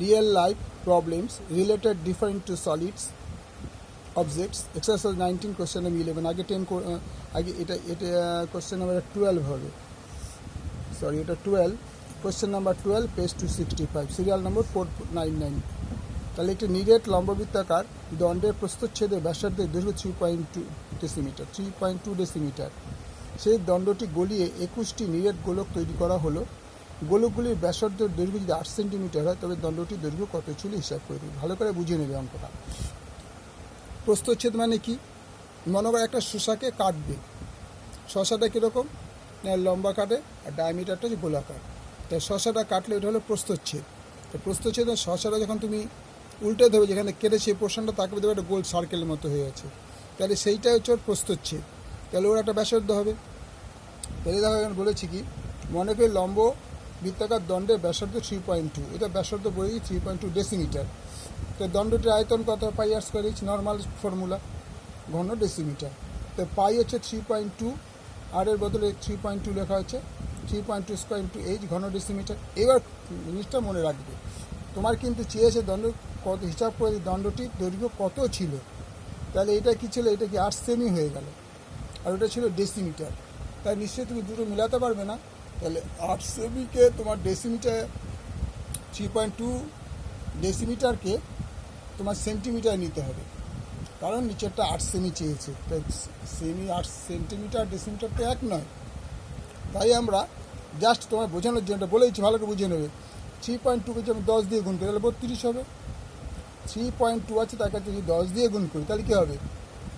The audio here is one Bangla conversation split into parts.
Real life problems related different to solids objects exercise 19 question number 11 আগে 10 আগে এটা কোয়েশ্চেন নাম্বার 12 হবে, সরি এটা 12, question number 12 page 265 serial number 499। তাহলে একটি নিরেট লম্ববৃত্তাকার দণ্ডের প্রস্থচ্ছেদের ব্যাসার্ধের দৈর্ঘ্য 3.2 ডেসিমিটার। সেই দণ্ডটি গলিয়ে 21টি নিরেট গোলক তৈরি করা হলো। গোলকগুলির ব্যাসার্ধের দৈর্ঘ্য যদি 8 সেন্টিমিটার হয় তবে দণ্ডটির দৈর্ঘ্য কত ছিল হিসাব করে দিই। ভালো করে বুঝে নেবে অঙ্কটা। প্রস্থচ্ছেদ মানে কি? মনে করো একটা শসাকে কাটবে, শসাটা কীরকম লম্বা কাটে আর ডায়ামিটারটা হচ্ছে গোলাকার। তাই শসাটা কাটলে এটা হলো প্রস্থচ্ছেদ। তো প্রস্থচ্ছেদ শসাটা যখন তুমি উল্টে দেবে, যেখানে কেটে সেই পোর্শনটা তাকে দেবে একটা গোল সার্কেলের মতো হয়ে আছে, তাহলে সেইটা হচ্ছে ওর প্রস্থচ্ছেদ। তাহলে ওর একটা ব্যাসার্ধ হবে। তাহলে দেখো এখানে বলেছি কি, মনে করি লম্ব বৃত্তাকার দণ্ডের ব্যাসার্ধ 3.2, এটা ব্যাসার্ধ বলে দিই 3.2 ডেসিমিটার। তো দণ্ডটির আয়তন কত? পাই আর স্কোয়ার এইচ, নর্মাল ফর্মুলা, ঘন ডেসিমিটার। তো পাই হচ্ছে 3.2, আর এর বদলে 3.2 লেখা হচ্ছে 3.2 স্কোয়ার ইন্টু এইচ ঘন ডেসিমিটার। এবার জিনিসটা মনে রাখবে, তোমার কিন্তু চেয়েছে দণ্ড কত হিসাব করে দণ্ডটির দৈর্ঘ্য কত ছিল। তাহলে এটা কি ছিল? এটা কি 8 সেমি হয়ে গেল, আর ওটা ছিল ডেসিমিটার। তাই নিশ্চয়ই তুমি দুটো মিলাতে পারবে না। তাহলে 8 সেমিকে তোমার ডেসিমিটার, 3.2 ডেসিমিটারকে তোমার সেন্টিমিটার নিতে হবে, কারণ নিচেরটা 8 সেমি চেয়েছে। তাই সেমি 8 সেন্টিমিটার ডেসিমিটার তো এক নয়। তাই আমরা জাস্ট তোমার বোঝানোর জন্য বলেছি, ভালো করে বুঝে নেবে। 3.2কে যদি আমি 10 দিয়ে গুণ করি তাহলে 32 হবে। 3.2 আছে, তার কাছে যদি 10 দিয়ে গুণ করি তাহলে কী হবে?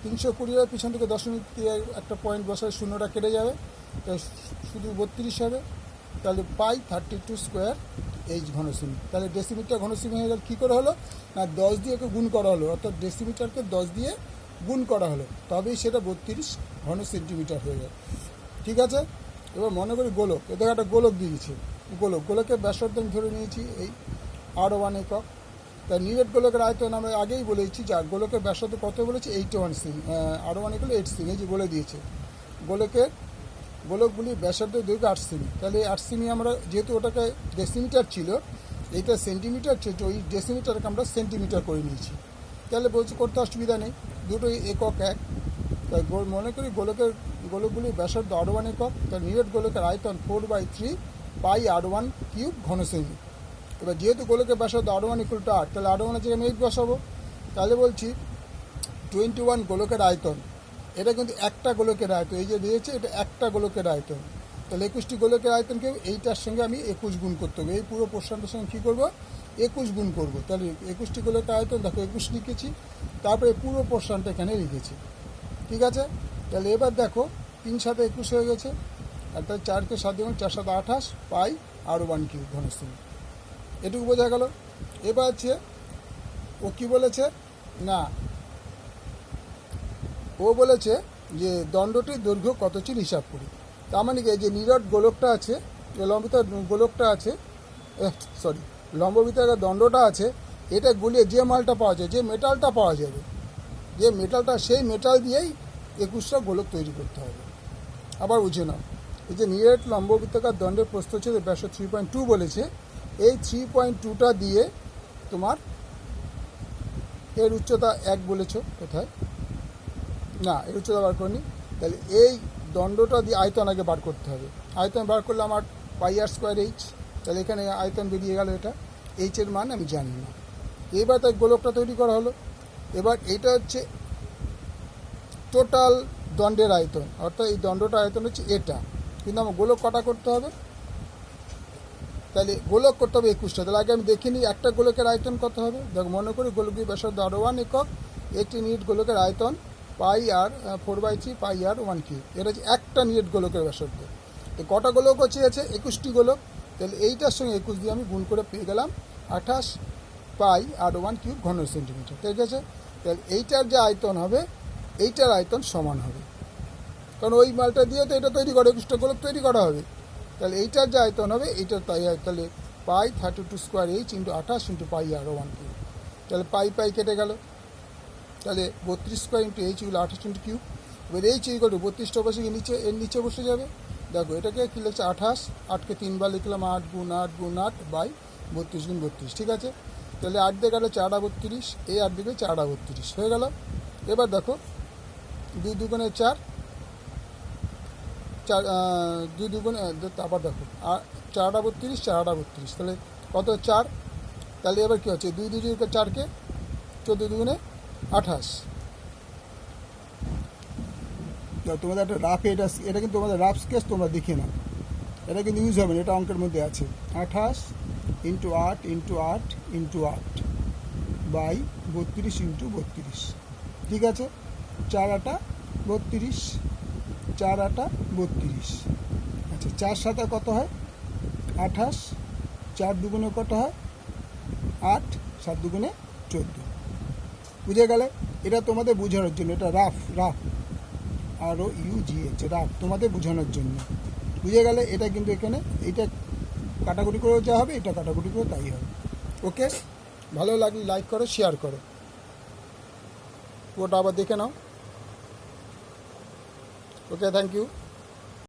320 পিছন থেকে দশমিক দিয়ে একটা পয়েন্ট বসালে শূন্যটা কেটে যাবে, তাই শুধু 32 হবে। তাহলে পাই 32 স্কোয়ার এইচ ঘন সেমি। তাহলে ডেসিমিটার ঘন সেমি হয়ে গেল। কী করে হলো? না 10 দিয়ে ওকে গুণ করা হলো, অর্থাৎ ডেসিমিটারকে 10 দিয়ে গুণ করা হলো, তবেই সেটা 32 ঘন সেন্টিমিটার হয়ে যায়। ঠিক আছে? এবার মনে করি গোলক, এদের একটা গোলক দিয়েছে, গোলকের ব্যাসার্ধ আমি ধরে নিয়েছি এই R1 একক। তাই নিরেট গোলকের আয়তন আমরা আগেই বলেছি, যা গোলকের ব্যাসার্ধ কত বলেছি? 81 সেমি, R1 এগুলো 8 সেমি, এই যে বলে দিয়েছে। গোলকগুলির ব্যাসার্ধের দৈর্ঘ্য 8 সেমি। তাহলে 8 সেমি আমরা যেহেতু ওটাকে ডেসিমিটার ছিল, এইটা সেন্টিমিটার ছিল, ওই ডেসিমিটারকে আমরা সেন্টিমিটার করে নিয়েছি। তাহলে বলছি করতে অসুবিধা নেই, দুটোই একক এক। তাই মনে করি গোলকগুলির ব্যাসার্ধ R1 একক। তাই নিরেট গোলকের আয়তন 4/3 পাই R1 কিউব ঘন সেমি। এবার যেহেতু গোলকের ব্যাসার্ধ R1 = 8, তাহলে R1 এর জায়গায় আমি 8 বসাবো। তাহলে বলছি 21 গোলকের আয়তন। এটা কিন্তু একটা গোলকের আয়তন, এই যে দিয়েছে এটা একটা গোলকের আয়তন। তাহলে 21টি গোলকের আয়তনকে এইটার সঙ্গে আমি 21 গুণ করতে হবে। এই পুরো পোর্শনটার সঙ্গে কী করবো? 21 গুণ করবো। তাহলে 21টি গোলকের আয়তন দেখো 21 লিখেছি, তারপরে পুরো পোর্শনটা এখানে লিখেছি। ঠিক আছে? তাহলে এবার দেখো 3 × 7 = 21 হয়ে গেছে, আর তাহলে 4কে 7 দিয়ে 4 × 7 = 28 পাই R1 কিউব ঘন সেমি। এটুকু বোঝা গেল। এবার হচ্ছে ও কী বলেছে? না, ও বলেছে যে দণ্ডটির দৈর্ঘ্য কত ছিল হিসাব করি। তার মানে কি, যে নিরেট গোলকটা আছে, যে গোলকটা আছে, লম্ববৃত্তাকার দণ্ডটা আছে, এটা গলিয়ে যে মালটা পাওয়া যায়, যে মেটালটা পাওয়া যাবে, যে মেটালটা, সেই মেটাল দিয়েই 21টা গোলক তৈরি করতে হবে। আবার বুঝে নাও, এই যে নিরেট লম্ববৃত্তাকার দণ্ডের প্রস্থচ্ছেদের ব্যাস 3.2 বলেছে, এই 3.2টা দিয়ে তোমার এর উচ্চতা 1 বলেছ, কোথায় না এর উচ্চতা বার করিনি। তাহলে এই দণ্ডটা দিয়ে আয়তন আগে বার করতে হবে। আয়তন বার করলে আমার পাই আর স্কোয়ার এইচ। তাহলে এখানে আয়তন বেরিয়ে গেল, এটা এইচের মান আমি জানি না। এবার তাই গোলকটা তৈরি করা হলো। এবার এটা হচ্ছে টোটাল দণ্ডের আয়তন, অর্থাৎ এই দণ্ডটার আয়তন হচ্ছে এটা, কিন্তু আমার গোলক কটা করতে হবে? তাহলে গোলক করতে হবে 21টা। তাহলে আগে আমি দেখে নিই একটা গোলকের আয়তন কত হবে। দেখো মনে করি গোলকের ব্যাসার্ধ R1 একক, একটি নিরেট গোলকের আয়তন পাই আর 4/3 পাই R1 কিউব। এটা হচ্ছে একটা নিরেট গোলকের ব্যাসার্ধ। তো কটা গোলক হচ্ছে 21টি গোলক। তাহলে এইটার সঙ্গে 21 দিয়ে আমি গুণ করে পেয়ে গেলাম 28 পাই R1 কিউব ঘন সেন্টিমিটার। ঠিক আছে? তাহলে এইটার যে আয়তন হবে, এইটার আয়তন সমান হবে, কারণ ওই মালটা দিয়ে তো এটা তৈরি করে 21টা গোলক তৈরি করা হবে। তাহলে এইটার যে আয়তন হবে এইটার তাই, তাহলে পাই 32 স্কোয়ার এইচ ইন্টু 28 ইন্টু পাই R1 কিউব। তাহলে পাই কেটে গেল, তাহলে 32 square into H = 28 into cube. এবার এইচ = 32টা বসে নিচে, এর নিচে বসে যাবে। দেখো এটাকে কী লিখছে? 28, 8কে 3 বার লিখলাম, 8 × 8 × 8 বাই 32 গুণ 32, ঠিক আছে। তাহলে 8 দিয়ে গেলে 4 32, এই 8 দিকে 4 32 হয়ে গেল। এবার দেখো 2 দুগুণে 4, 2 দুগুণে আবার দেখো 4 32, 4 32, তাহলে কত 4। তাহলে এবার কী হচ্ছে 2 2 4কে 14 দুগুণে 28। তোমাদের একটা রাফ, এটা কিন্তু তোমাদের রাফ স্কেচ, তোমরা দেখে নাও, এটা কিন্তু ইউজ হবে না, এটা অঙ্কের মধ্যে আছে। 28 into 8 into 8 into 8 by 32 into 32, ঠিক আছে। 4 8 32, 4 8 32, আচ্ছা 4 7 কত হয় 28, 4 দুগুণে কত হয় 8, 7 দুগুণে 14, বুঝে গেলে। এটা তোমাদের বোঝানোর জন্য, এটা রাফ ROUGH, রাফ তোমাদের বোঝানোর জন্য, বুঝে গেলে। এটা কিন্তু এখানে এইটা কাটাকুটি করেও যা হবে, এটা কাটাকুটি করে তাই হবে। ওকে, ভালো লাগলে লাইক করো, শেয়ার করো, ওটা আবার দেখে নাও। ওকে, থ্যাংক ইউ।